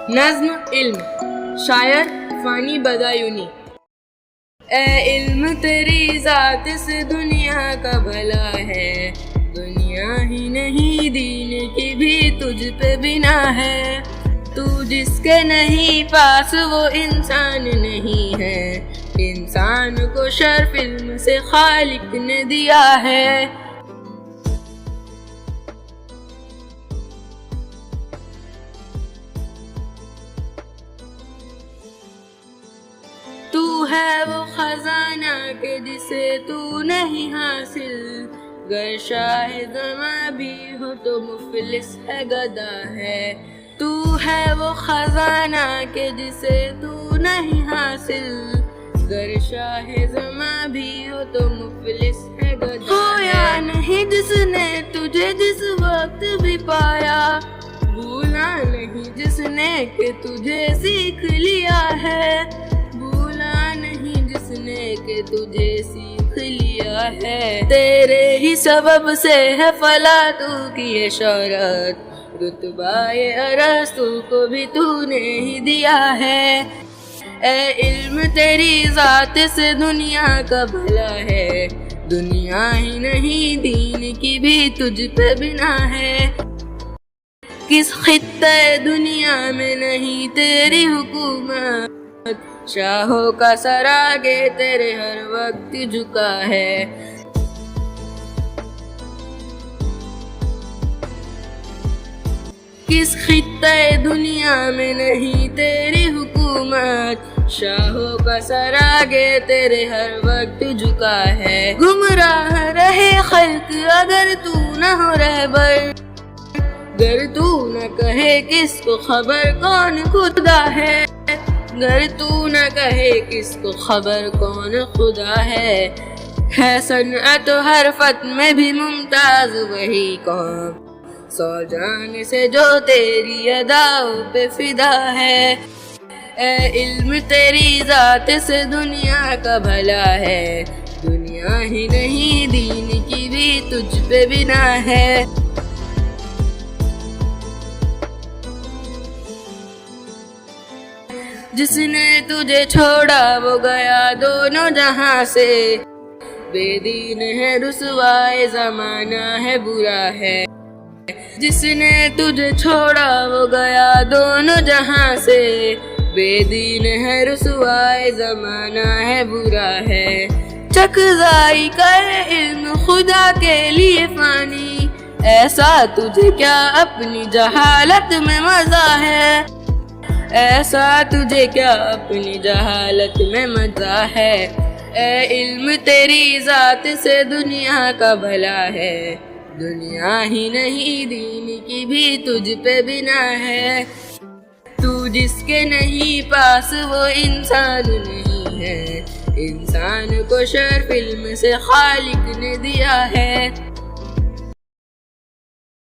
नज़्म इल्म, शायर फ़ानी बदायूनी। ए इल्म तेरी ज़ात से दुनिया का भला है, दुनिया ही नहीं दीन की भी तुझ पे बिना है। तू जिसके नहीं पास वो इंसान नहीं है, इंसान को शर्फ इल्म से खालिक ने दिया है। तू है वो खजाना के जिसे तू नहीं हासिल, गर शाह ज़मा भी हो तो मुफलिस है गदा है। तू है वो खजाना के जिसे तू नहीं हासिल, गर शाह ज़मा भी हो तो मुफलिस है गदा है। खोया नहीं जिसने तुझे जिस वक्त भी पाया, भूला नहीं जिसने कि तुझे सीख लिया है, के तुझे सीख लिया है। तेरे ही सबब से है फला तू की ये शौहरत, रुतबाए अरस्तू को भी तूने ही दिया है। ए इल्म तेरी ज़ात से दुनिया का भला है, दुनिया ही नहीं दीन की भी तुझ पे बिना है। किस खित्ते दुनिया में नहीं तेरी हुकूमत, शाहों का सर आगे तेरे हर वक्त झुका है। किस खित्ते दुनिया में नहीं तेरी हुकूमत, शाहों का सर आगे तेरे हर वक्त झुका है। गुमराह रहे खल्क अगर तू न हो रहबर, गर तू न कहे किसको खबर कौन खुदा है, गर तू न कहे किसको खबर कौन खुदा है सनअत हर फत में भी मुमताज वही कौम, सौ जान से जो तेरी अदाओं पे फिदा है। ए इल्म तेरी ज़ात से दुनिया का भला है, दुनिया ही नहीं दीन की भी तुझ पे बिना है। जिसने तुझे छोड़ा वो गया दोनों जहां से, बेदीन है रुसवाए ज़माना है बुरा है। जिसने तुझे छोड़ा वो गया दोनों जहां से, बेदीन है रुसवाए ज़माना है बुरा है। चकज़ाई करे इल्म खुदा के लिए फ़ानी, ऐसा तुझे क्या अपनी जहालत में मज़ा है, ऐसा तुझे क्या अपनी जहालत में मजा है। ए इल्म तेरी ज़ात से दुनिया का भला है, दुनिया ही नहीं दीन की भी तुझ पे बिना है। तू जिसके नहीं पास वो इंसान नहीं है, इंसान को शर्फ इल्म से खालिक ने दिया है।